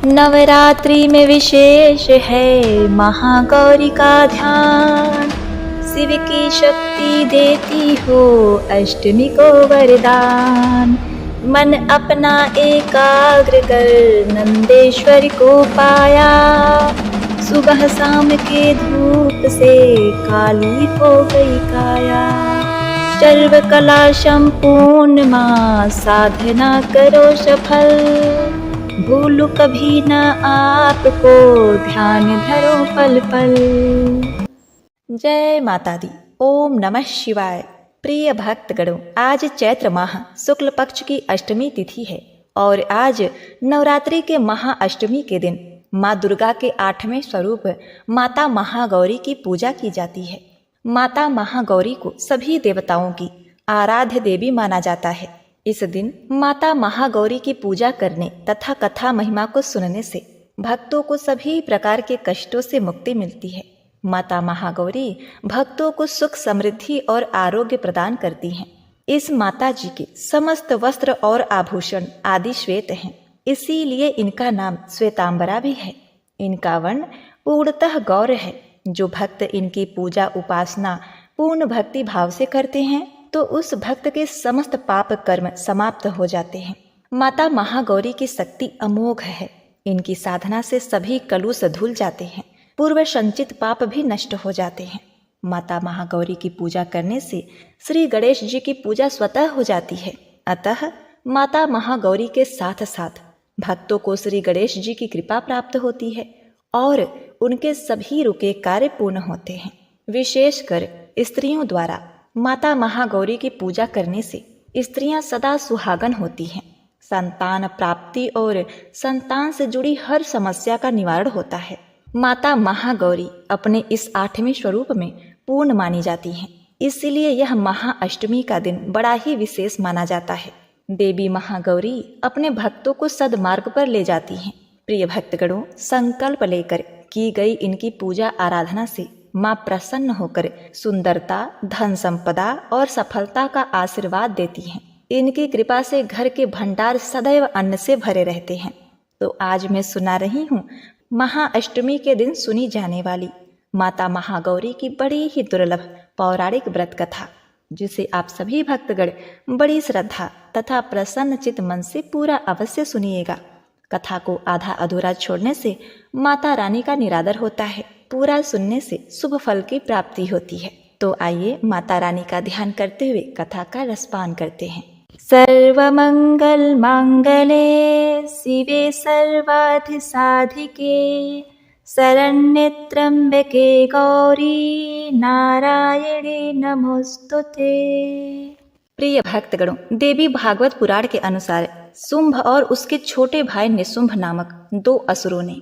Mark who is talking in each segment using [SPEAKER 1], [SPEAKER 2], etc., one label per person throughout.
[SPEAKER 1] नवरात्रि में विशेष है महागौरी का ध्यान। शिव की शक्ति देती हो अष्टमी को वरदान। मन अपना एकाग्र कर नंदेश्वर को पाया। सुबह शाम के धूप से काली हो गई काया। सर्व कला संपूर्ण माँ साधना करो सफल। भूलू कभी न आपको ध्यान धरो पल पल। जय माता दी। ओम नमः शिवाय। प्रिय भक्तगणों, आज चैत्र माह शुक्ल पक्ष की अष्टमी तिथि है और आज नवरात्रि के महाअष्टमी के दिन माँ दुर्गा के 8वें स्वरूप माता महागौरी की पूजा की जाती है। माता महागौरी को सभी देवताओं की आराध्य देवी माना जाता है। इस दिन माता महागौरी की पूजा करने तथा कथा महिमा को सुनने से भक्तों को सभी प्रकार के कष्टों से मुक्ति मिलती है। माता महागौरी भक्तों को सुख समृद्धि और आरोग्य प्रदान करती हैं। इस माता जी के समस्त वस्त्र और आभूषण आदि श्वेत हैं, इसीलिए इनका नाम श्वेतांबरा भी है। इनका वर्ण पूर्णतः गौर है। जो भक्त इनकी पूजा उपासना पूर्ण भक्ति भाव से करते हैं तो उस भक्त के समस्त पाप कर्म समाप्त हो जाते हैं। माता महागौरी की शक्ति अमोघ है। इनकी साधना से सभी कलुष धुल जाते हैं, पूर्व संचित पाप भी नष्ट हो जाते हैं। माता महागौरी की पूजा करने से श्री गणेश जी की पूजा स्वतः हो जाती है। अतः माता महागौरी के साथ साथ भक्तों को श्री गणेश जी की कृपा प्राप्त होती है और उनके सभी रुके कार्य पूर्ण होते हैं। विशेषकर स्त्रियों द्वारा माता महागौरी की पूजा करने से स्त्रियां सदा सुहागन होती हैं। संतान प्राप्ति और संतान से जुड़ी हर समस्या का निवारण होता है। माता महागौरी अपने इस 8वें स्वरूप में पूर्ण मानी जाती हैं, इसलिए यह महाअष्टमी का दिन बड़ा ही विशेष माना जाता है। देवी महागौरी अपने भक्तों को सदमार्ग पर ले जाती हैं। प्रिय भक्तगणों, संकल्प लेकर की गई इनकी पूजा आराधना से माँ प्रसन्न होकर सुंदरता, धन संपदा और सफलता का आशीर्वाद देती हैं। इनकी कृपा से घर के भंडार सदैव अन्न से भरे रहते हैं। तो आज मैं सुना रही हूँ महाअष्टमी के दिन सुनी जाने वाली माता महागौरी की बड़ी ही दुर्लभ पौराणिक व्रत कथा, जिसे आप सभी भक्तगण बड़ी श्रद्धा तथा प्रसन्न चित मन से पूरा अवश्य सुनिएगा। कथा को आधा अधूरा छोड़ने से माता रानी का निरादर होता है। पूरा सुनने से शुभ फल की प्राप्ति होती है। तो आइए माता रानी का ध्यान करते हुए कथा का रसपान करते हैं। सर्वमंगल मांगले शिवे सर्वार्थ साधिके शरण्ये त्र्यंबके गौरी नारायणे नमोस्तुते। प्रिय भक्तगणों, देवी भागवत पुराण के अनुसार शुंभ और उसके छोटे भाई निशुंभ नामक 2 असुरों ने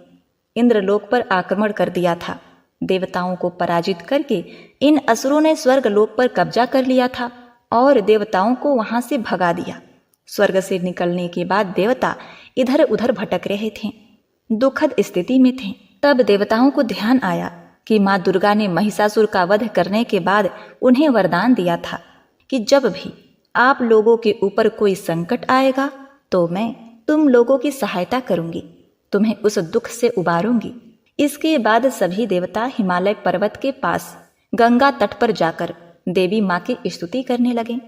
[SPEAKER 1] इंद्रलोक पर आक्रमण कर दिया था। देवताओं को पराजित करके इन असुरों ने स्वर्ग लोक पर कब्जा कर लिया था और देवताओं को वहां से भगा दिया। स्वर्ग से निकलने के बाद देवता इधर उधर भटक रहे थे, दुखद स्थिति में थे। तब देवताओं को ध्यान आया कि माँ दुर्गा ने महिषासुर का वध करने के बाद उन्हें वरदान दिया था कि जब भी आप लोगों के ऊपर कोई संकट आएगा तो मैं तुम लोगों की सहायता करूंगी, तुम्हें उस दुख से उबारूंगी। इसके बाद सभी देवता हिमालय पर्वत के पास गंगा तट पर जाकर देवी माँ की स्तुति करने लगे।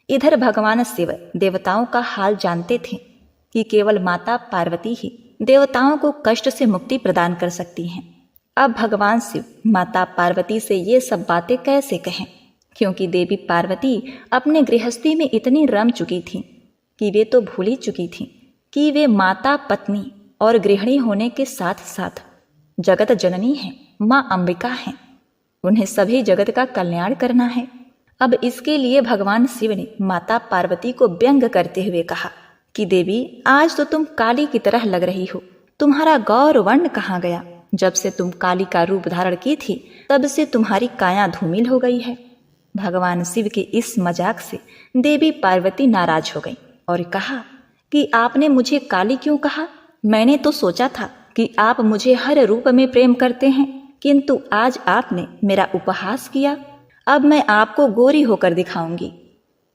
[SPEAKER 1] इधर भगवान शिव देवताओं का हाल जानते थे कि केवल माता पार्वती ही देवताओं को कष्ट से मुक्ति प्रदान कर सकती हैं। अब भगवान शिव माता पार्वती से ये सब बातें कैसे कहें, क्योंकि देवी पार्वती अपने गृहस्थी में इतनी रम चुकी थी कि वे तो भूल ही चुकी थी कि वे माता, पत्नी और गृहिणी होने के साथ साथ जगत जननी है, माँ अंबिका है। उन्हें सभी जगत का कल्याण करना है। अब इसके लिए भगवान शिव ने माता पार्वती को व्यंग करते हुए कहा कि देवी, आज तो तुम काली की तरह लग रही हो। तुम्हारा गौर वर्ण कहाँ गया? जब से तुम काली का रूप धारण की थी तब से तुम्हारी काया धूमिल हो गई है। भगवान शिव के इस मजाक से देवी पार्वती नाराज हो गई और कहा कि आपने मुझे काली क्यों कहा? मैंने तो सोचा था कि आप मुझे हर रूप में प्रेम करते हैं, किंतु आज आपने मेरा उपहास किया। अब मैं आपको गोरी होकर दिखाऊंगी।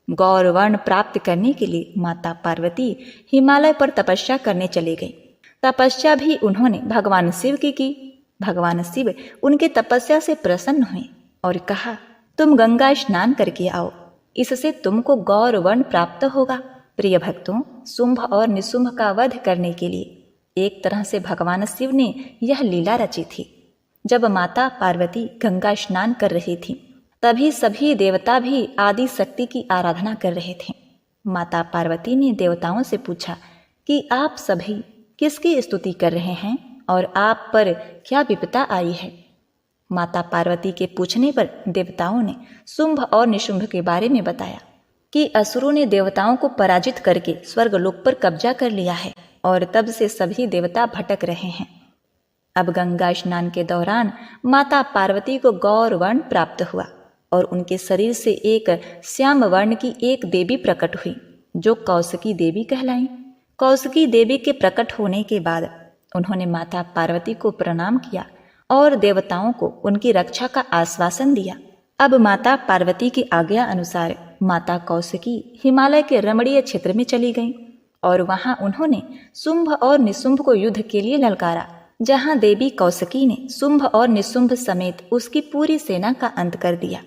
[SPEAKER 1] गौर वर्ण प्राप्त करने के लिए माता पार्वती हिमालय पर तपस्या करने चली गई। तपस्या भी उन्होंने भगवान शिव की। भगवान शिव उनके तपस्या से प्रसन्न हुए और कहा, तुम गंगा स्नान करके आओ, इससे तुमको गौर वर्ण प्राप्त होगा। प्रिय भक्तों, शुंभ और निशुंभ का वध करने के लिए एक तरह से भगवान शिव ने यह लीला रची थी। जब माता पार्वती गंगा स्नान कर रही थी, तभी सभी देवता भी आदि शक्ति की आराधना कर रहे थे। माता पार्वती ने देवताओं से पूछा कि आप सभी किसकी स्तुति कर रहे हैं और आप पर क्या विपदा आई है। माता पार्वती के पूछने पर देवताओं ने शुंभ और निशुंभ के बारे में बताया कि असुरों ने देवताओं को पराजित करके स्वर्गलोक पर कब्जा कर लिया है और तब से सभी देवता भटक रहे हैं। अब गंगा स्नान के दौरान माता पार्वती को गौर वर्ण प्राप्त हुआ और उनके शरीर से एक श्याम वर्ण की एक देवी प्रकट हुई, जो कौशिकी देवी कहलाई। कौशिकी देवी के प्रकट होने के बाद उन्होंने माता पार्वती को प्रणाम किया और देवताओं को उनकी रक्षा का आश्वासन दिया। अब माता पार्वती की आज्ञा अनुसार माता कौशिकी हिमालय के रमणीय क्षेत्र में चली गईं और वहां उन्होंने शुंभ और निशुंभ को युद्ध के लिए ललकारा, जहां देवी कौशिकी ने शुंभ और निशुंभ समेत उसकी पूरी सेना का अंत कर दिया।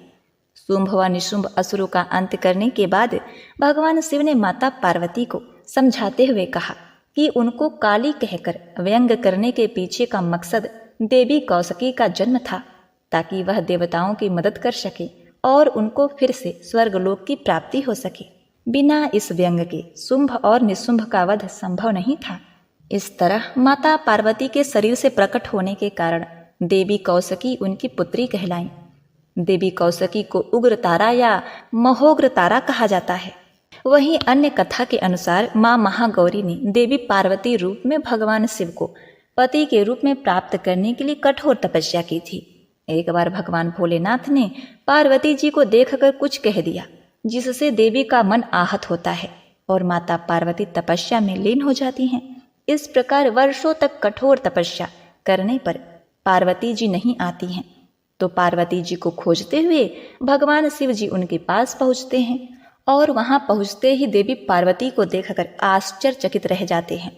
[SPEAKER 1] शुंभ व निशुंभ असुरों का अंत करने के बाद भगवान शिव ने माता पार्वती को समझाते हुए कहा कि उनको काली कहकर व्यंग करने के पीछे का मकसद देवी कौशिकी का जन्म था, ताकि वह देवताओं की मदद कर सके और उनको फिर से स्वर्गलोक की प्राप्ति हो सके। बिना इस व्यंग के शुंभ और निशुंभ का वध संभव नहीं था। इस तरह माता पार्वती के शरीर से प्रकट होने के कारण देवी कौशिकी उनकी पुत्री कहलाई। देवी कौशिकी को उग्र तारा या महोग्र तारा कहा जाता है। वहीं अन्य कथा के अनुसार माँ महागौरी ने देवी पार्वती रूप में भगवान शिव को पति के रूप में प्राप्त करने के लिए कठोर तपस्या की थी। एक बार भगवान भोलेनाथ ने पार्वती जी को देखकर कुछ कह दिया, जिससे देवी का मन आहत होता है और माता पार्वती तपस्या में लीन हो जाती हैं। इस प्रकार वर्षों तक कठोर तपस्या करने पर पार्वती जी नहीं आती हैं, तो पार्वती जी को खोजते हुए भगवान शिव जी उनके पास पहुंचते हैं और वहां पहुंचते ही देवी पार्वती को देखकर आश्चर्यचकित रह जाते हैं।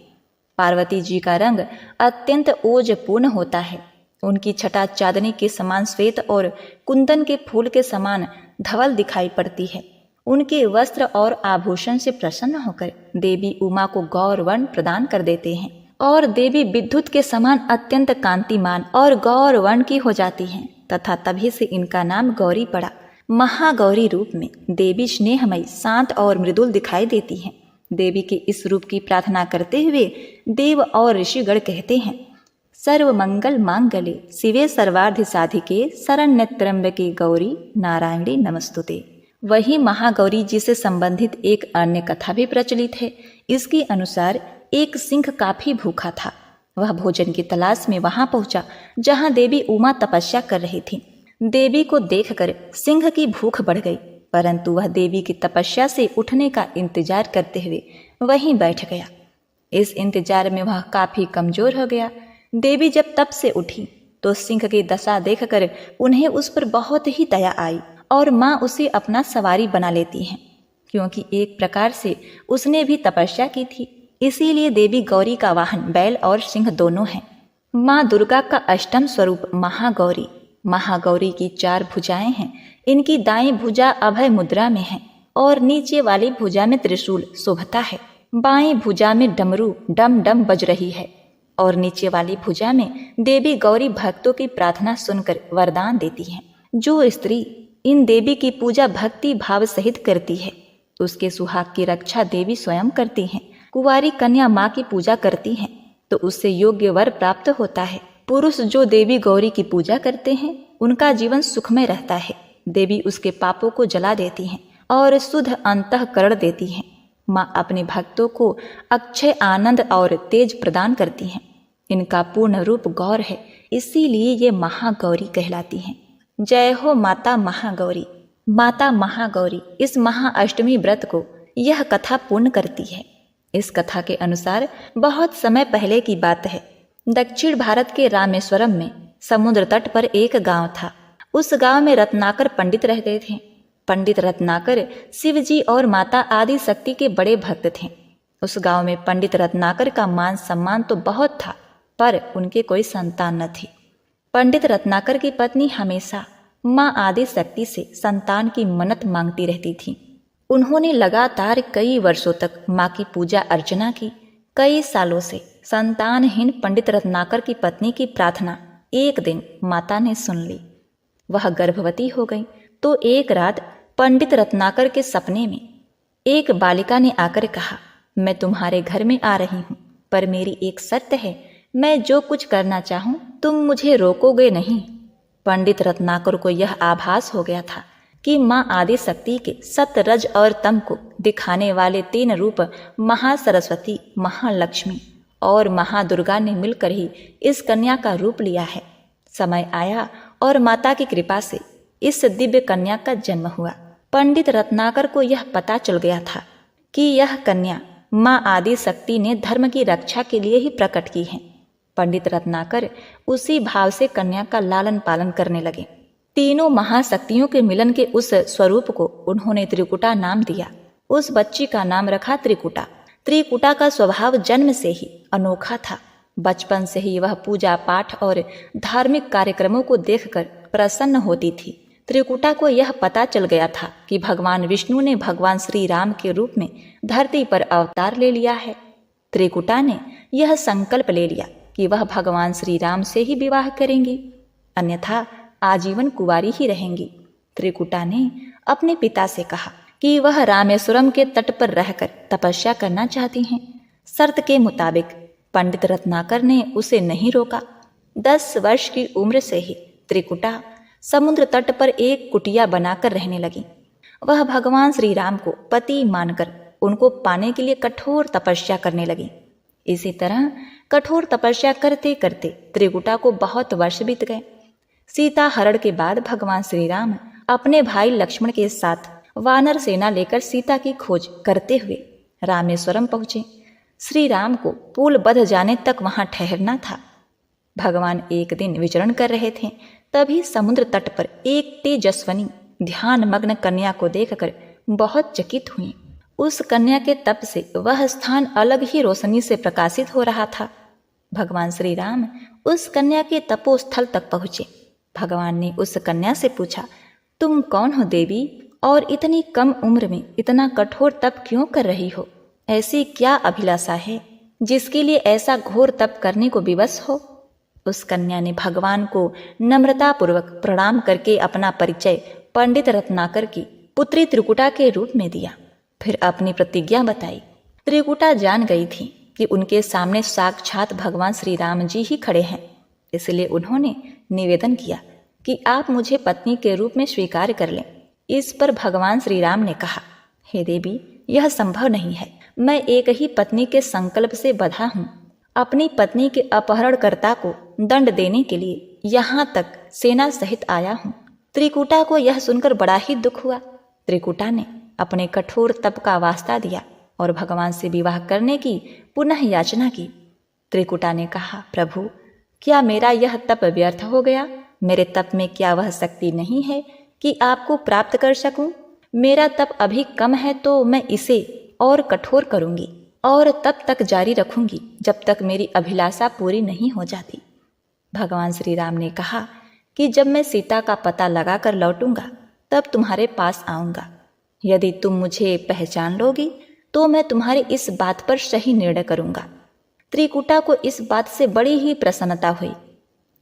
[SPEAKER 1] पार्वती जी का रंग अत्यंत ओजपूर्ण होता है। उनकी छटा चांदनी के समान श्वेत और कुंदन के फूल के समान धवल दिखाई पड़ती है। उनके वस्त्र और आभूषण से प्रसन्न होकर देवी उमा को गौर वर्ण प्रदान कर देते हैं और देवी विद्युत के समान अत्यंत कांतिमान और गौर वर्ण की हो जाती हैं तथा तभी से इनका नाम गौरी पड़ा। महागौरी रूप में देवी स्नेहमयी, शांत और मृदुल दिखाई देती हैं। देवी के इस रूप की प्रार्थना करते हुए देव और ऋषिगण कहते हैं, सर्व मंगल मांगल्ये शिवे सर्वार्थ साधिके शरण्य त्र्यंबके गौरी नारायणी नमस्तुते। वही महागौरी जी से संबंधित एक अन्य कथा भी प्रचलित है। इसके अनुसार एक सिंह काफी भूखा था। वह भोजन की तलाश में वहां पहुंचा जहां देवी उमा तपस्या कर रही थी। देवी को देखकर सिंह की भूख बढ़ गई, परंतु वह देवी की तपस्या से उठने का इंतजार करते हुए वहीं बैठ गया। इस इंतजार में वह काफी कमजोर हो गया। देवी जब तप से उठी तो सिंह की दशा देखकर उन्हें उस पर बहुत ही दया आई और माँ उसे अपना सवारी बना लेती हैं, क्योंकि एक प्रकार से उसने भी तपस्या की थी। इसीलिए देवी गौरी का वाहन बैल और सिंह दोनों हैं। माँ दुर्गा का अष्टम स्वरूप महागौरी। महागौरी की 4 भुजाएं हैं। इनकी दाईं भुजा अभय मुद्रा में है और नीचे वाली भुजा में त्रिशूल शोभता है। बाईं भुजा में डमरू डम डम बज रही है और नीचे वाली भुजा में देवी गौरी भक्तों की प्रार्थना सुनकर वरदान देती हैं। जो स्त्री इन देवी की पूजा भक्ति भाव सहित करती है, उसके सुहाग की रक्षा देवी स्वयं करती हैं। कुंवारी कन्या माँ की पूजा करती हैं तो उससे योग्य वर प्राप्त होता है। पुरुष जो देवी गौरी की पूजा करते हैं उनका जीवन सुखमय रहता है। देवी उसके पापों को जला देती हैं और शुद्ध अंतःकरण देती हैं। माँ अपने भक्तों को अक्षय आनंद और तेज प्रदान करती हैं। इनका पूर्ण रूप गौर है, इसीलिए ये महागौरी कहलाती हैं। जय हो माता महागौरी। माता महागौरी इस महाअष्टमी व्रत को यह कथा पूर्ण करती है। इस कथा के अनुसार बहुत समय पहले की बात है। दक्षिण भारत के रामेश्वरम में समुद्र तट पर एक गांव था। उस गांव में रत्नाकर पंडित रहते थे। पंडित रत्नाकर शिव जी और माता आदि शक्ति के बड़े भक्त थे। उस गांव में पंडित रत्नाकर का मान सम्मान तो बहुत था, पर उनके कोई संतान न थी। पंडित रत्नाकर की पत्नी हमेशा माँ आदि शक्ति से संतान की मन्नत मांगती रहती थी। उन्होंने लगातार कई वर्षों तक माँ की पूजा अर्चना की। कई सालों से संतानहीन पंडित रत्नाकर की पत्नी की प्रार्थना एक दिन माता ने सुन ली। वह गर्भवती हो गई तो एक रात पंडित रत्नाकर के सपने में एक बालिका ने आकर कहा, मैं तुम्हारे घर में आ रही हूँ, पर मेरी एक शर्त है, मैं जो कुछ करना चाहूँ तुम मुझे रोकोगे नहीं। पंडित रत्नाकर को यह आभास हो गया था कि माँ आदि शक्ति के सत रज और तम को दिखाने वाले 3 रूप महासरस्वती, महालक्ष्मी और महादुर्गा ने मिलकर ही इस कन्या का रूप लिया है। समय आया और माता की कृपा से इस दिव्य कन्या का जन्म हुआ। पंडित रत्नाकर को यह पता चल गया था कि यह कन्या माँ आदि शक्ति ने धर्म की रक्षा के लिए ही प्रकट की है। पंडित रत्नाकर उसी भाव से कन्या का लालन पालन करने लगे। तीनों महाशक्तियों के मिलन के उस स्वरूप को उन्होंने त्रिकुटा नाम दिया। उस बच्ची का नाम रखा त्रिकुटा। त्रिकुटा का स्वभाव जन्म से ही अनोखा था। बचपन से ही वह पूजा पाठ और धार्मिक कार्यक्रमों को देखकर प्रसन्न होती थी। त्रिकुटा को यह पता चल गया था कि भगवान विष्णु ने भगवान श्री राम के रूप में धरती पर अवतार ले लिया है। त्रिकुटा ने यह संकल्प ले लिया कि वह भगवान श्री राम से ही विवाह करेंगी, अन्यथा आजीवन कुंवारी ही रहेंगी। त्रिकुटा ने अपने पिता से कहा कि वह रामेश्वरम के तट पर रहकर तपस्या करना चाहती हैं। शर्त के मुताबिक पंडित रत्नाकर ने उसे नहीं रोका। 10 वर्ष की उम्र से ही त्रिकुटा समुद्र तट पर एक कुटिया बनाकर रहने लगी। वह भगवान श्री राम को पति मानकर उनको पाने के लिए कठोर तपस्या करने लगी। इसी तरह कठोर तपस्या करते करते त्रिकुटा को बहुत वर्ष बीत गए। सीता हरण के बाद भगवान श्री राम अपने भाई लक्ष्मण के साथ वानर सेना लेकर सीता की खोज करते हुए रामेश्वरम पहुंचे। श्री राम को पुल बंध जाने तक वहां ठहरना था। भगवान एक दिन विचरण कर रहे थे, तभी समुद्र तट पर एक तेजस्वनी ध्यान मग्न कन्या को देखकर बहुत चकित हुई। उस कन्या के तप से वह स्थान अलग ही रोशनी से प्रकाशित हो रहा था। भगवान श्री राम उस कन्या के तपोस्थल तक पहुंचे। भगवान ने उस कन्या से पूछा, तुम कौन हो देवी, और इतनी कम उम्र में इतना कठोर तप क्यों कर रही हो? ऐसी क्या अभिलाषा है जिसके लिए ऐसा घोर तप करने को विवश हो? उस कन्या ने भगवान को नम्रतापूर्वक प्रणाम करके अपना परिचय पंडित रत्नाकर की पुत्री त्रिकुटा के रूप में दिया। फिर अपनी प्रतिज्ञा बताई। त्रिकुटा जान गई थी कि उनके सामने साक्षात भगवान श्री राम जी ही खड़े हैं, इसलिए उन्होंने निवेदन किया कि आप मुझे पत्नी के रूप में स्वीकार कर लें। इस पर भगवान श्री राम ने कहा, हे देवी, यह संभव नहीं है। मैं एक ही पत्नी के संकल्प से बंधा हूँ। अपनी पत्नी के अपहरणकर्ता को दंड देने के लिए यहाँ तक सेना सहित आया हूँ। त्रिकुटा को यह सुनकर बड़ा ही दुख हुआ। त्रिकुटा ने अपने कठोर तप का वास्ता दिया और भगवान से विवाह करने की पुनः याचना की। त्रिकुटा ने कहा, प्रभु, क्या मेरा यह तप व्यर्थ हो गया? मेरे तप में क्या वह शक्ति नहीं है कि आपको प्राप्त कर सकूं? मेरा तप अभी कम है तो मैं इसे और कठोर करूंगी और तब तक जारी रखूंगी जब तक मेरी अभिलाषा पूरी नहीं हो जाती। भगवान श्री राम ने कहा कि जब मैं सीता का पता लगा कर लौटूंगा तब तुम्हारे पास आऊंगा। यदि तुम मुझे पहचान लोगी तो मैं तुम्हारी इस बात पर सही निर्णय करूंगा। त्रिकुटा को इस बात से बड़ी ही प्रसन्नता हुई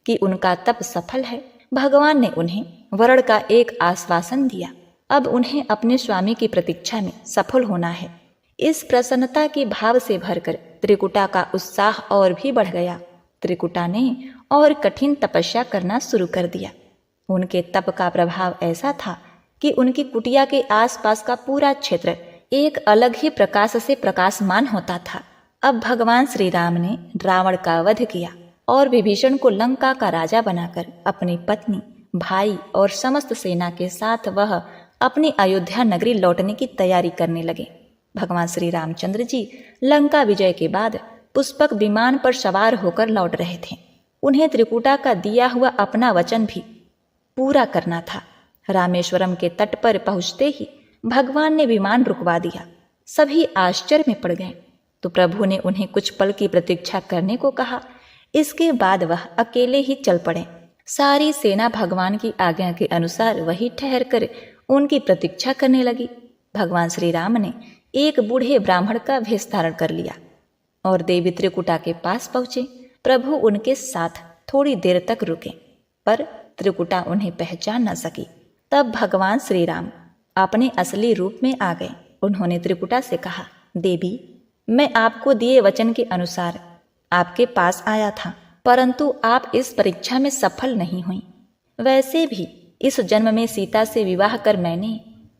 [SPEAKER 1] कि उनका तप सफल है। भगवान ने उन्हें वरण का एक आश्वासन दिया। अब उन्हें अपने स्वामी की प्रतीक्षा में सफल होना है। इस प्रसन्नता के भाव से भरकर त्रिकुटा का उत्साह और भी बढ़ गया। त्रिकुटा ने और कठिन तपस्या करना शुरू कर दिया। उनके तप का प्रभाव ऐसा था कि उनकी कुटिया के आसपास का पूरा क्षेत्र एक अलग ही प्रकाश से प्रकाशमान होता था। अब भगवान श्री राम ने रावण का वध किया और विभीषण को लंका का राजा बनाकर अपनी पत्नी, भाई और समस्त सेना के साथ वह अपनी अयोध्या नगरी लौटने की तैयारी करने लगे। भगवान श्री रामचंद्र जी लंका विजय के बाद पुष्पक विमान पर सवार होकर लौट रहे थे। उन्हें त्रिकुटा का दिया हुआ अपना वचन भी पूरा करना था। रामेश्वरम के तट पर पहुंचते ही भगवान ने विमान रुकवा दिया। सभी आश्चर्य में पड़ गए। तो प्रभु ने उन्हें कुछ पल की प्रतीक्षा करने को कहा। इसके बाद वह अकेले ही चल पड़े। सारी सेना भगवान की आज्ञा के अनुसार वही ठहर कर उनकी प्रतीक्षा करने लगी। भगवान श्री राम ने एक बूढ़े ब्राह्मण का भेष धारण कर लिया और देवी त्रिकुटा के पास पहुंचे। प्रभु उनके साथ थोड़ी देर तक रुके, पर त्रिकुटा उन्हें पहचान न सकी। तब भगवान श्री राम अपने असली रूप में आ गए। उन्होंने त्रिकुटा से कहा, देवी, मैं आपको दिए वचन के अनुसार आपके पास आया था, परंतु आप इस परीक्षा में सफल नहीं हुई। वैसे भी इस जन्म में सीता से विवाह कर मैंने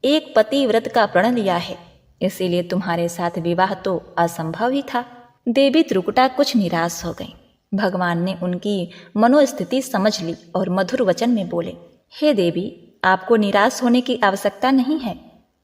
[SPEAKER 1] एक पतिव्रत का प्रण लिया है, इसीलिए तुम्हारे साथ विवाह तो असंभव ही था। देवी त्रिकुटा कुछ निराश हो गई। भगवान ने उनकी मनोस्थिति समझ ली और मधुर वचन में बोले, हे देवी, आपको निराश होने की आवश्यकता नहीं है।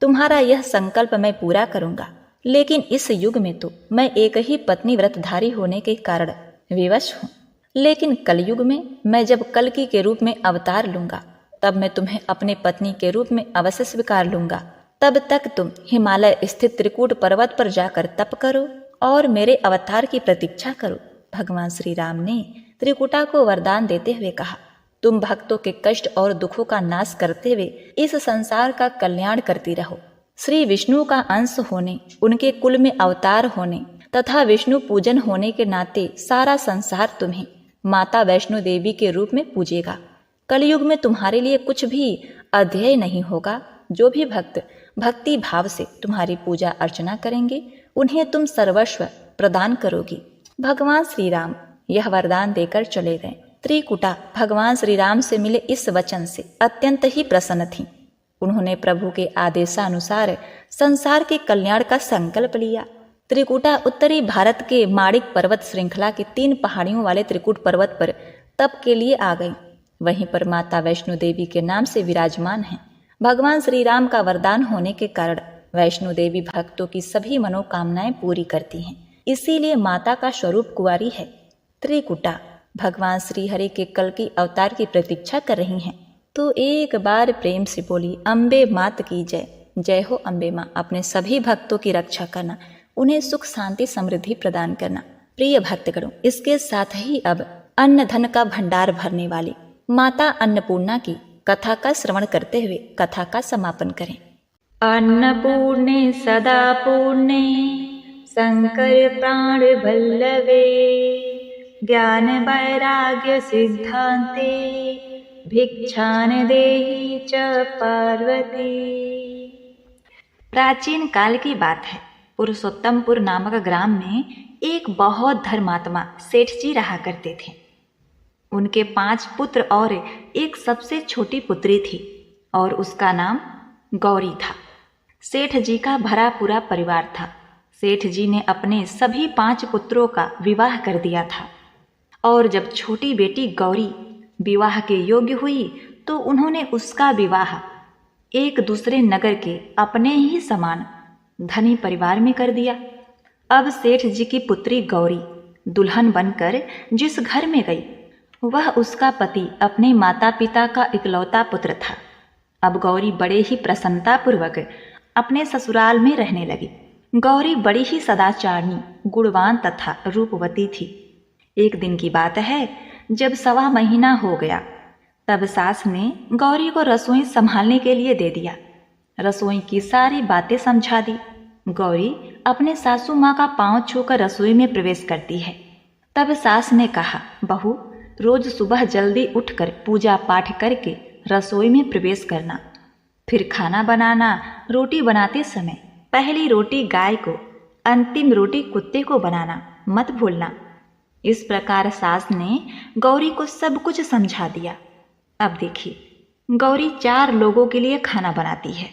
[SPEAKER 1] तुम्हारा यह संकल्प मैं पूरा करूंगा, लेकिन इस युग में तो मैं एक ही पत्नी व्रतधारी होने के कारण विवश हूँ। लेकिन कलयुग में मैं जब कल्कि के रूप में अवतार लूंगा, तब मैं तुम्हें अपने पत्नी के रूप में अवश्य स्वीकार लूंगा। तब तक तुम हिमालय स्थित त्रिकूट पर्वत पर जाकर तप करो और मेरे अवतार की प्रतीक्षा करो। भगवान श्री राम ने त्रिकुटा को वरदान देते हुए कहा, तुम भक्तों के कष्ट और दुखों का नाश करते हुए इस संसार का कल्याण करती रहो। श्री विष्णु का अंश होने, उनके कुल में अवतार होने तथा विष्णु पूजन होने के नाते सारा संसार तुम्हें माता वैष्णो देवी के रूप में पूजेगा। कलयुग में तुम्हारे लिए कुछ भी अध्यय नहीं होगा। जो भी भक्त भक्ति भाव से तुम्हारी पूजा अर्चना करेंगे, उन्हें तुम सर्वस्व प्रदान करोगी। भगवान श्री राम यह वरदान देकर चले गए। त्रिकुटा भगवान श्री राम से मिले इस वचन से अत्यंत ही प्रसन्न थी। उन्होंने प्रभु के आदेशानुसार संसार के कल्याण का संकल्प लिया। त्रिकुटा उत्तरी भारत के माणिक पर्वत श्रृंखला के 3 पहाड़ियों वाले त्रिकुट पर्वत पर तप के लिए आ गई। वहीं पर माता वैष्णो देवी के नाम से विराजमान हैं। भगवान श्री राम का वरदान होने के कारण वैष्णो देवी भक्तों की सभी मनोकामनाएं पूरी करती हैं, इसीलिए माता का स्वरूप कुंवारी है। त्रिकुटा भगवान श्री हरि के कल्कि अवतार की प्रतीक्षा कर रही हैं, तो एक बार प्रेम से बोली, अम्बे मात की जय। जय हो अम्बे माँ। अपने सभी भक्तों की रक्षा करना, उन्हें सुख शांति समृद्धि प्रदान करना। प्रिय भक्तगणों, इसके साथ ही अब अन्न धन का भंडार भरने वाली माता अन्नपूर्णा की कथा का श्रवण करते हुए कथा का समापन करें। अन्नपूर्णे सदा पूर्णे शंकर प्राण भल्लवे ज्ञान वैराग्य सिद्धांते भिक्षान देहि च पार्वती। प्राचीन काल की बात है। पुरुषोत्तमपुर नामक ग्राम में एक बहुत धर्मात्मा सेठ जी रहा करते थे। उनके 5 पुत्र और एक सबसे छोटी पुत्री थी और उसका नाम गौरी था। सेठ जी का भरा पूरा परिवार था। सेठ जी ने अपने सभी 5 पुत्रों का विवाह कर दिया था और जब छोटी बेटी गौरी विवाह के योग्य हुई तो उन्होंने उसका विवाह एक दूसरे नगर के अपने ही समान धनी परिवार में कर दिया। अब सेठ जी की पुत्री गौरी दुल्हन बनकर जिस घर में गई, वह उसका पति अपने माता पिता का इकलौता पुत्र था। अब गौरी बड़े ही प्रसन्नतापूर्वक अपने ससुराल में रहने लगी। गौरी बड़ी ही सदाचारणी, गुणवान तथा रूपवती थी। एक दिन की बात है, जब 1.25 महीना हो गया, तब सास ने गौरी को रसोई संभालने के लिए दे दिया। रसोई की सारी बातें समझा दी। गौरी अपने सासू माँ का पांव छूकर रसोई में प्रवेश करती है। तब सास ने कहा, बहू, रोज सुबह जल्दी उठकर पूजा पाठ करके रसोई में प्रवेश करना, फिर खाना बनाना। रोटी बनाते समय पहली रोटी गाय को, अंतिम रोटी कुत्ते को बनाना मत भूलना। इस प्रकार सास ने गौरी को सब कुछ समझा दिया। अब देखिए, गौरी 4 लोगों के लिए खाना बनाती है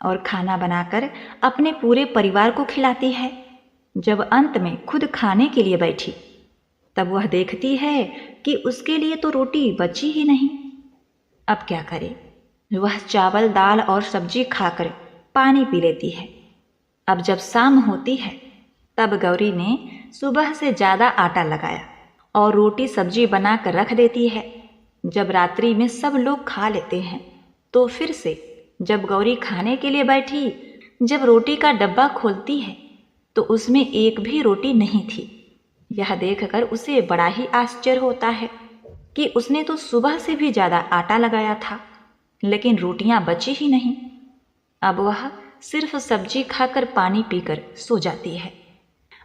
[SPEAKER 1] और खाना बनाकर अपने पूरे परिवार को खिलाती है। जब अंत में खुद खाने के लिए बैठी, तब वह देखती है कि उसके लिए तो रोटी बची ही नहीं। अब क्या करे? वह चावल, दाल और सब्जी खाकर पानी पी लेती है। अब जब शाम होती है, तब गौरी ने सुबह से ज़्यादा आटा लगाया और रोटी सब्जी बनाकर रख देती है। जब रात्रि में सब लोग खा लेते हैं, तो फिर से जब गौरी खाने के लिए बैठी, जब रोटी का डब्बा खोलती है, तो उसमें एक भी रोटी नहीं थी। यह देखकर उसे बड़ा ही आश्चर्य होता है कि उसने तो सुबह से भी ज़्यादा आटा लगाया था, लेकिन रोटियां बची ही नहीं। अब वह सिर्फ सब्जी खाकर पानी पीकर सो जाती है।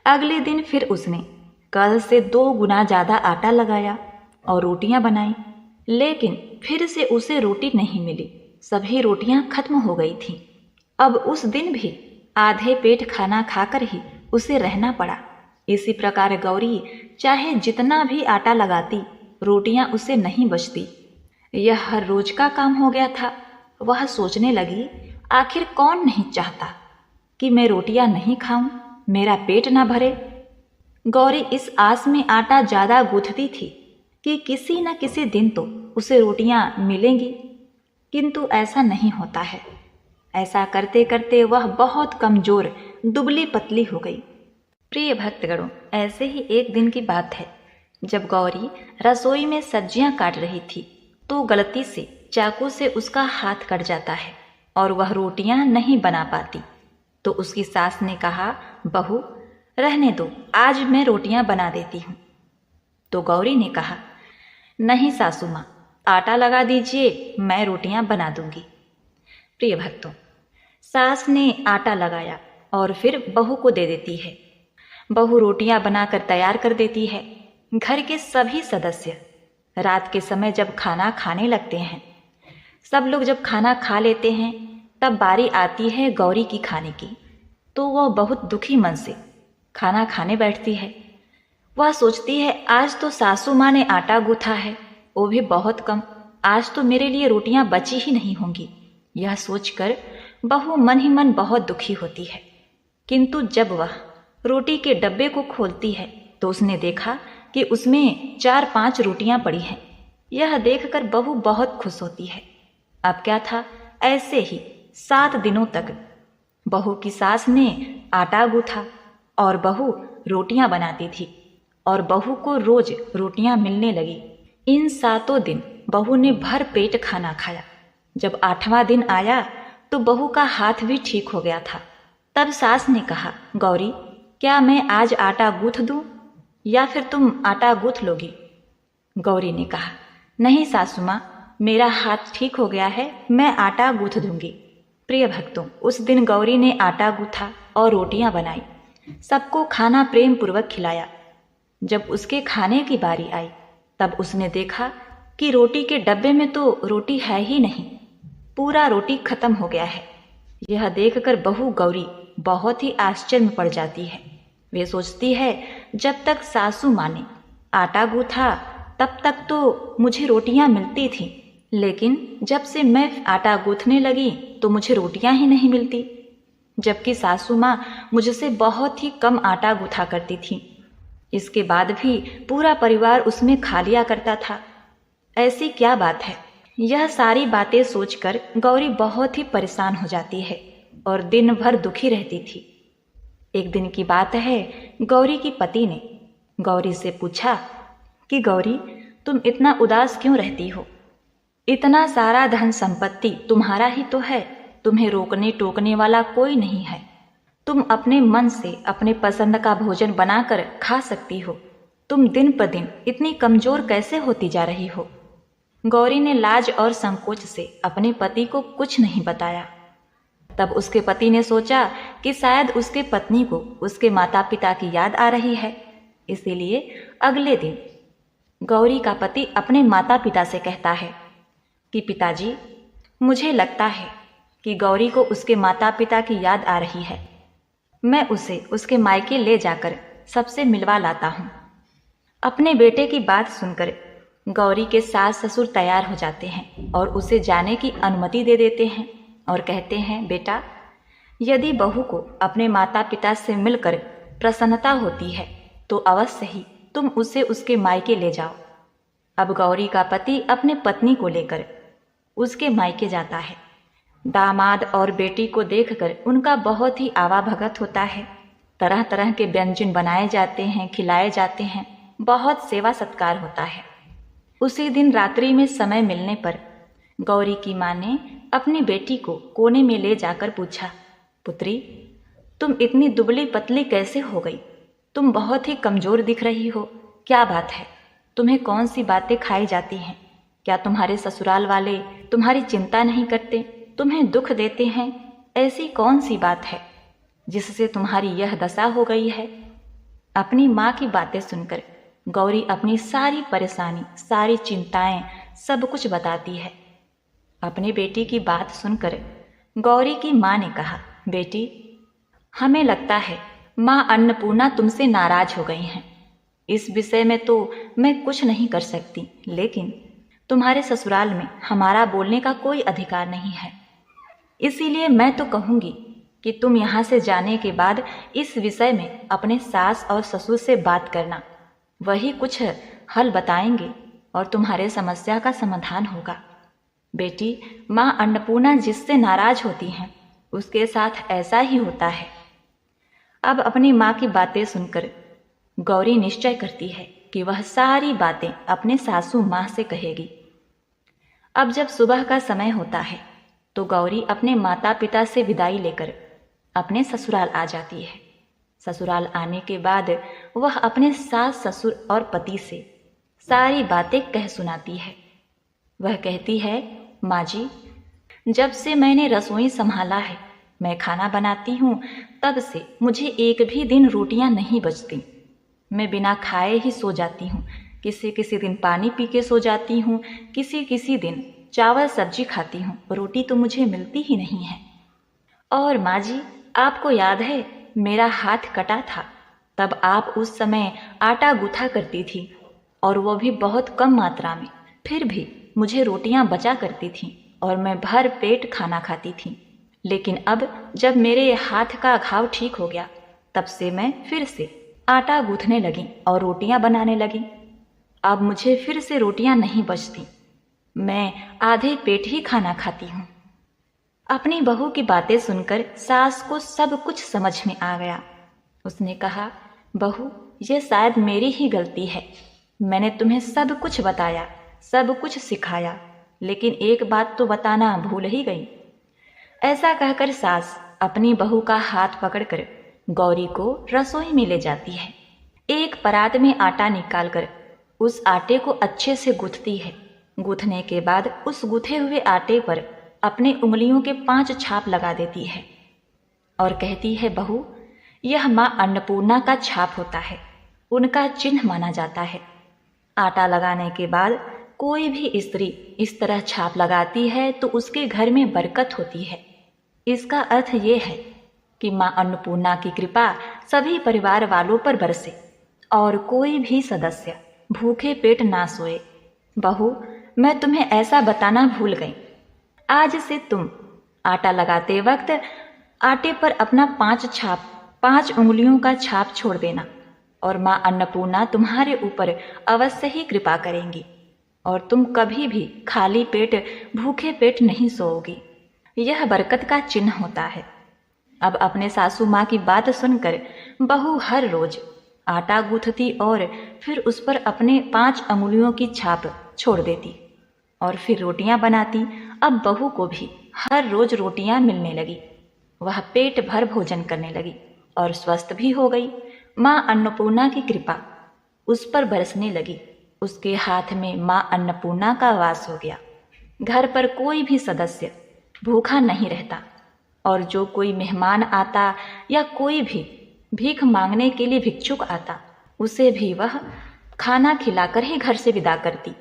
[SPEAKER 1] अगले दिन फिर उसने कल से 2 गुना ज़्यादा आटा लगाया और रोटियां बनाई, लेकिन फिर से उसे रोटी नहीं मिली। सभी रोटियां खत्म हो गई थीं। अब उस दिन भी आधे पेट खाना खाकर ही उसे रहना पड़ा। इसी प्रकार गौरी चाहे जितना भी आटा लगाती, रोटियां उसे नहीं बचती। यह हर रोज का काम हो गया था। वह सोचने लगी, आखिर कौन नहीं चाहता कि मैं रोटियां नहीं खाऊं, मेरा पेट ना भरे। गौरी इस आस में आटा ज़्यादा गूंथती थी कि किसी न किसी दिन तो उसे रोटियां मिलेंगी, किंतु ऐसा नहीं होता है। ऐसा करते करते वह बहुत कमजोर दुबली पतली हो गई। प्रिय भक्तगणों, ऐसे ही एक दिन की बात है, जब गौरी रसोई में सब्जियां काट रही थी तो गलती से चाकू से उसका हाथ कट जाता है और वह रोटियां नहीं बना पाती। तो उसकी सास ने कहा, बहू रहने दो, आज मैं रोटियां बना देती हूँ। तो गौरी ने कहा, नहीं सासू माँ, आटा लगा दीजिए, मैं रोटियां बना दूंगी। प्रिय भक्तों, सास ने आटा लगाया और फिर बहू को दे देती है। बहू रोटियां बनाकर तैयार कर देती है। घर के सभी सदस्य रात के समय जब खाना खाने लगते हैं, सब लोग जब खाना खा लेते हैं, तब बारी आती है गौरी की खाने की। तो वह बहुत दुखी मन से खाना खाने बैठती है। वह सोचती है, आज तो सासू माँ ने आटा गूथा है, वो भी बहुत कम, आज तो मेरे लिए रोटियां बची ही नहीं होंगी। यह सोचकर बहू मन ही मन बहुत दुखी होती है। किंतु जब वह रोटी के डब्बे को खोलती है तो उसने देखा कि उसमें 4-5 रोटियां पड़ी हैं। यह देखकर बहू बहुत खुश होती है। अब क्या था, ऐसे ही 7 दिनों तक बहू की सास ने आटा गूथा और बहू रोटियां बनाती थी और बहू को रोज रोटियां मिलने लगी। इन 7 दिन बहू ने भर पेट खाना खाया। जब 8वां दिन आया तो बहू का हाथ भी ठीक हो गया था। तब सास ने कहा, गौरी क्या मैं आज आटा गूंथ दूं या फिर तुम आटा गूंथ लोगी? गौरी ने कहा, नहीं सासू माँ, मेरा हाथ ठीक हो गया है, मैं आटा गूंथ दूंगी। प्रिय भक्तों, उस दिन गौरी ने आटा गूंथा और रोटियां बनाई, सबको खाना प्रेम पूर्वक खिलाया। जब उसके खाने की बारी आई तब उसने देखा कि रोटी के डब्बे में तो रोटी है ही नहीं, पूरा रोटी खत्म हो गया है। यह देखकर बहू गौरी बहुत ही आश्चर्य में पड़ जाती है। वे सोचती है, जब तक सासू माँ ने आटा गूथा तब तक तो मुझे रोटियां मिलती थीं, लेकिन जब से मैं आटा गूंथने लगी तो मुझे रोटियां ही नहीं मिलती, जबकि सासू माँ मुझसे बहुत ही कम आटा गूथा करती थी। इसके बाद भी पूरा परिवार उसमें खा लिया करता था। ऐसी क्या बात है? यह सारी बातें सोचकर गौरी बहुत ही परेशान हो जाती है और दिन भर दुखी रहती थी। एक दिन की बात है, गौरी की पति ने गौरी से पूछा कि गौरी, तुम इतना उदास क्यों रहती हो? इतना सारा धन संपत्ति तुम्हारा ही तो है, तुम्हें रोकने टोकने वाला कोई नहीं है। तुम अपने मन से अपने पसंद का भोजन बनाकर खा सकती हो। तुम दिन पर दिन इतनी कमजोर कैसे होती जा रही हो? गौरी ने लाज और संकोच से अपने पति को कुछ नहीं बताया। तब उसके पति ने सोचा कि शायद उसके पत्नी को उसके माता पिता की याद आ रही है, इसीलिए अगले दिन गौरी का पति अपने माता पिता से कहता है कि पिताजी, मुझे लगता है कि गौरी को उसके माता पिता की याद आ रही है। मैं उसे उसके मायके ले जाकर सबसे मिलवा लाता हूँ। अपने बेटे की बात सुनकर गौरी के सास ससुर तैयार हो जाते हैं और उसे जाने की अनुमति दे देते हैं और कहते हैं, बेटा, यदि बहू को अपने माता पिता से मिलकर प्रसन्नता होती है तो अवश्य ही तुम उसे उसके मायके ले जाओ। अब गौरी का पति अपने पत्नी को लेकर उसके मायके जाता है। दामाद और बेटी को देखकर उनका बहुत ही आवाभगत होता है। तरह तरह के व्यंजन बनाए जाते हैं, खिलाए जाते हैं, बहुत सेवा सत्कार होता है। उसी दिन रात्रि में समय मिलने पर गौरी की माँ ने अपनी बेटी को कोने में ले जाकर पूछा, पुत्री, तुम इतनी दुबली पतली कैसे हो गई? तुम बहुत ही कमजोर दिख रही हो। क्या बात है? तुम्हें कौन सी बातें खाई जाती हैं? क्या तुम्हारे ससुराल वाले तुम्हारी चिंता नहीं करते, तुम्हें दुख देते हैं? ऐसी कौन सी बात है जिससे तुम्हारी यह दशा हो गई है? अपनी माँ की बातें सुनकर गौरी अपनी सारी परेशानी, सारी चिंताएं, सब कुछ बताती है। अपनी बेटी की बात सुनकर गौरी की माँ ने कहा, बेटी, हमें लगता है माँ अन्नपूर्णा तुमसे नाराज हो गई हैं। इस विषय में तो मैं कुछ नहीं कर सकती, लेकिन तुम्हारे ससुराल में हमारा बोलने का कोई अधिकार नहीं है। इसीलिए मैं तो कहूँगी कि तुम यहाँ से जाने के बाद इस विषय में अपने सास और ससुर से बात करना। वही कुछ हल बताएंगे और तुम्हारे समस्या का समाधान होगा। बेटी, माँ अन्नपूर्णा जिससे नाराज होती हैं उसके साथ ऐसा ही होता है। अब अपनी माँ की बातें सुनकर गौरी निश्चय करती है कि वह सारी बातें अपने सासू माँ से कहेगी। अब जब सुबह का समय होता है तो गौरी अपने माता पिता से विदाई लेकर अपने ससुराल आ जाती है। ससुराल आने के बाद वह अपने सास ससुर और पति से सारी बातें कह सुनाती है। वह कहती है, माँ जी, जब से मैंने रसोई संभाला है, मैं खाना बनाती हूँ, तब से मुझे एक भी दिन रोटियाँ नहीं बचती। मैं बिना खाए ही सो जाती हूँ। किसी किसी दिन पानी पी के सो जाती हूँ, किसी किसी दिन चावल सब्जी खाती हूँ, रोटी तो मुझे मिलती ही नहीं है। और माँ जी, आपको याद है मेरा हाथ कटा था, तब आप उस समय आटा गूँथा करती थी और वो भी बहुत कम मात्रा में। फिर भी मुझे रोटियां बचा करती थीं और मैं भर पेट खाना खाती थी। लेकिन अब जब मेरे हाथ का घाव ठीक हो गया, तब से मैं फिर से आटा गूँथने लगी और रोटियां बनाने लगी। अब मुझे फिर से रोटियां नहीं बचती, मैं आधे पेट ही खाना खाती हूँ। अपनी बहू की बातें सुनकर सास को सब कुछ समझ में आ गया। उसने कहा, बहू, ये शायद मेरी ही गलती है। मैंने तुम्हें सब कुछ बताया, सब कुछ सिखाया, लेकिन एक बात तो बताना भूल ही गई। ऐसा कहकर सास अपनी बहू का हाथ पकड़कर गौरी को रसोई में ले जाती है। एक परात में आटा निकालकर उस आटे को अच्छे से गूँथती है। गूँथने के बाद उस गूँथे हुए आटे पर अपने उंगलियों के 5 छाप लगा देती है और कहती है, बहू, यह माँ अन्नपूर्णा का छाप होता है, उनका चिन्ह माना जाता है। आटा लगाने के बाद कोई भी स्त्री इस तरह छाप लगाती है तो उसके घर में बरकत होती है। इसका अर्थ ये है कि माँ अन्नपूर्णा की कृपा सभी परिवार वालों पर बरसे और कोई भी सदस्य भूखे पेट ना सोए। बहू, मैं तुम्हें ऐसा बताना भूल गई। आज से तुम आटा लगाते वक्त आटे पर अपना 5 उंगलियों का छाप छोड़ देना और माँ अन्नपूर्णा तुम्हारे ऊपर अवश्य ही कृपा करेंगी और तुम कभी भी खाली पेट, भूखे पेट नहीं सोओगी। यह बरकत का चिन्ह होता है। अब अपने सासू माँ की बात सुनकर बहू हर रोज आटा गूँथती और फिर उस पर अपने 5 अंगुलियों की छाप छोड़ देती और फिर रोटियां बनाती। अब बहू को भी हर रोज रोटियां मिलने लगी। वह पेट भर भोजन करने लगी और स्वस्थ भी हो गई। माँ अन्नपूर्णा की कृपा उस पर बरसने लगी। उसके हाथ में माँ अन्नपूर्णा का वास हो गया। घर पर कोई भी सदस्य भूखा नहीं रहता और जो कोई मेहमान आता या कोई भी भीख मांगने के लिए भिक्षुक आता, उसे भी वह खाना खिलाकर ही घर से विदा करती।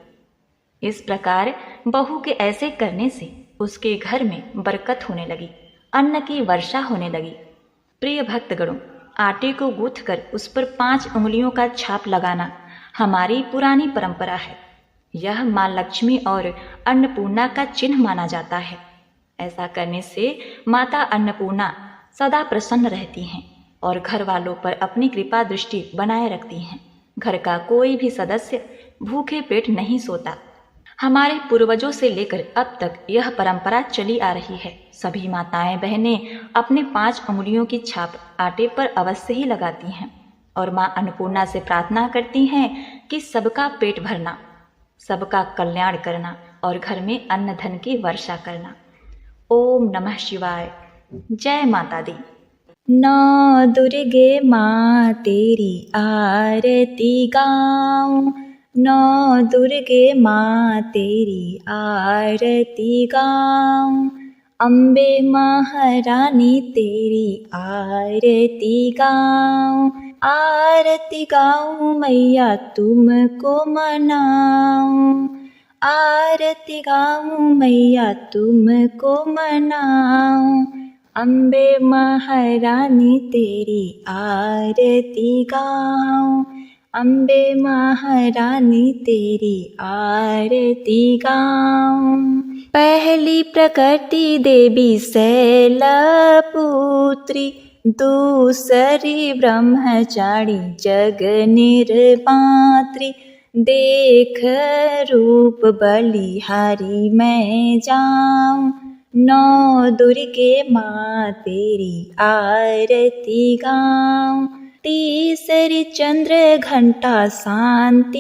[SPEAKER 1] इस प्रकार बहू के ऐसे करने से उसके घर में बरकत होने लगी, अन्न की वर्षा होने लगी। प्रिय भक्तगणों, आटे को गूँथ कर उस पर 5 उंगलियों का छाप लगाना हमारी पुरानी परंपरा है। यह माँ लक्ष्मी और अन्नपूर्णा का चिन्ह माना जाता है। ऐसा करने से माता अन्नपूर्णा सदा प्रसन्न रहती हैं और घर वालों पर अपनी कृपा दृष्टि बनाए रखती हैं। घर का कोई भी सदस्य भूखे पेट नहीं सोता। हमारे पूर्वजों से लेकर अब तक यह परंपरा चली आ रही है। सभी माताएं बहनें अपने 5 उंगलियों की छाप आटे पर अवश्य ही लगाती हैं और माँ अन्नपूर्णा से प्रार्थना करती हैं कि सबका पेट भरना, सबका कल्याण करना और घर में अन्न धन की वर्षा करना। ओम नमः शिवाय। जय माता दी। नौ दुर्गे माँ तेरी आरती गाऊं, नौ दुर्गे माँ तेरी आरती गाऊं। अम्बे महारानी तेरी आरती गाऊं, आरती गाऊं मैया तुमको मनाऊं, आरती गाऊं मैया तुमको मनाऊं। अम्बे महारानी तेरी आरती गाऊं, अम्बे महारानी तेरी आरती गाऊं। पहली प्रकृति देवी शैलपुत्री, दूसरी ब्रह्मचारी जग निर्मात्री। देख रूप बलिहारी मैं जाऊं, नौ दुर्गे माँ तेरी आरती गाऊं। तीसरी चंद्र घंटा शांतिदायक,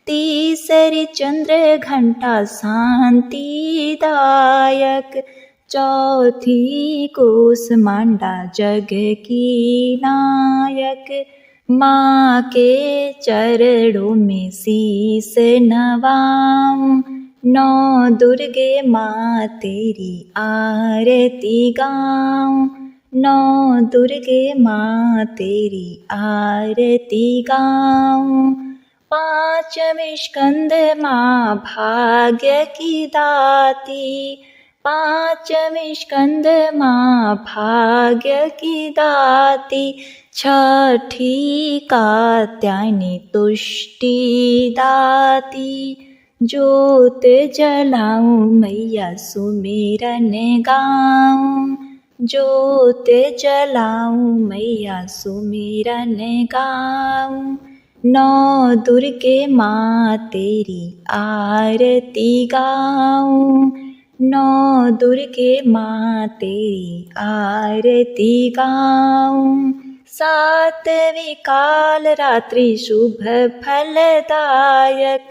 [SPEAKER 1] तीसरी चंद्र घंटा शांतिदायक। चौथी कूष्मांडा जग की नायक, माँ के चरणों में शीस नवाऊं, नौ दुर्गे माँ तेरी आरती गाऊं, नौ दुर्गे माँ तेरी आरती गाऊं। पांचवें स्कंद माँ भाग्य की दाती, पांचवें स्कंद माँ भाग्य की दाती। छठी कात्यायनी तुष्टि दाती, ज्योत जलाऊं मैया सुमिरन गाऊं, ज्योत जलाऊं मैया सुमिरन गाऊं। नौ दुर्गे माँ तेरी आरती गाऊं, नौ दुर्गे माँ तेरी आरती गाऊं। सातवीं काल रात्रि शुभ फलदायक,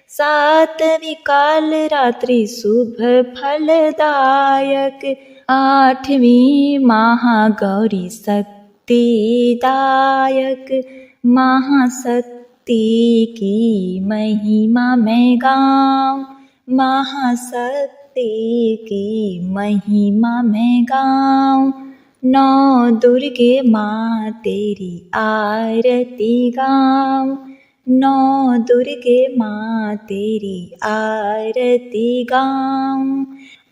[SPEAKER 1] सातवीं काल रात्रि शुभ फलदायक। आठवीं महागौरी शक्तिदायक, महाशक्ति की महिमा मैं गाऊं, महाशक्ति की महिमा मैं गाऊं। नौ दुर्गे माँ तेरी आरती गाऊं, नौ दुर्गे माँ तेरी आरती गाऊं।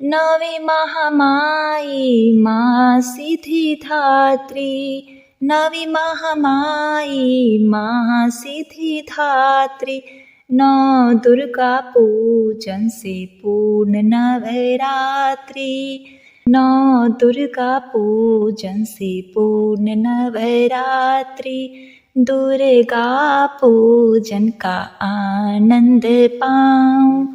[SPEAKER 1] नवी महामाई माँ सिद्धिदात्री, नवी महामाई माँ सिद्धिदात्री। नौ दुर्गा पूजन से पूर्ण नवरात्रि, नौ दुर्गा पूजन से पूर्ण नवरात्रि। दुर्गा पूजन का आनंद पाऊं,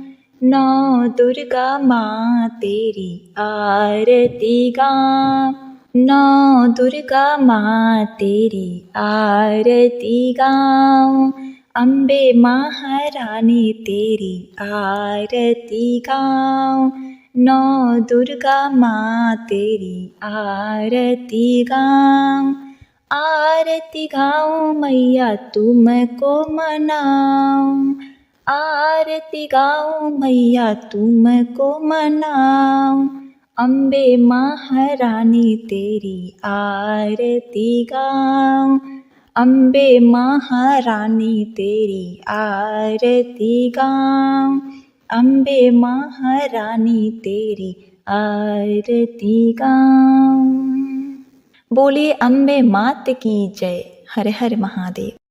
[SPEAKER 1] नौ दुर्गा माँ तेरी आरती गाऊं, नौ दुर्गा माँ तेरी आरती गाऊं। अम्बे महारानी तेरी आरती गाऊं, नौ दुर्गा माँ तेरी आरती गाऊं। आरती गाऊं मैया तुमको मनाऊं, आरती गाऊं मैया तुमको मनाऊं। अम्बे महारानी तेरी आरती गाऊं, अम्बे महारानी तेरी आरती गाऊं, अम्बे महारानी तेरी आरती गाऊं। बोलिए अम्बे मात की जय। हर हर महादेव।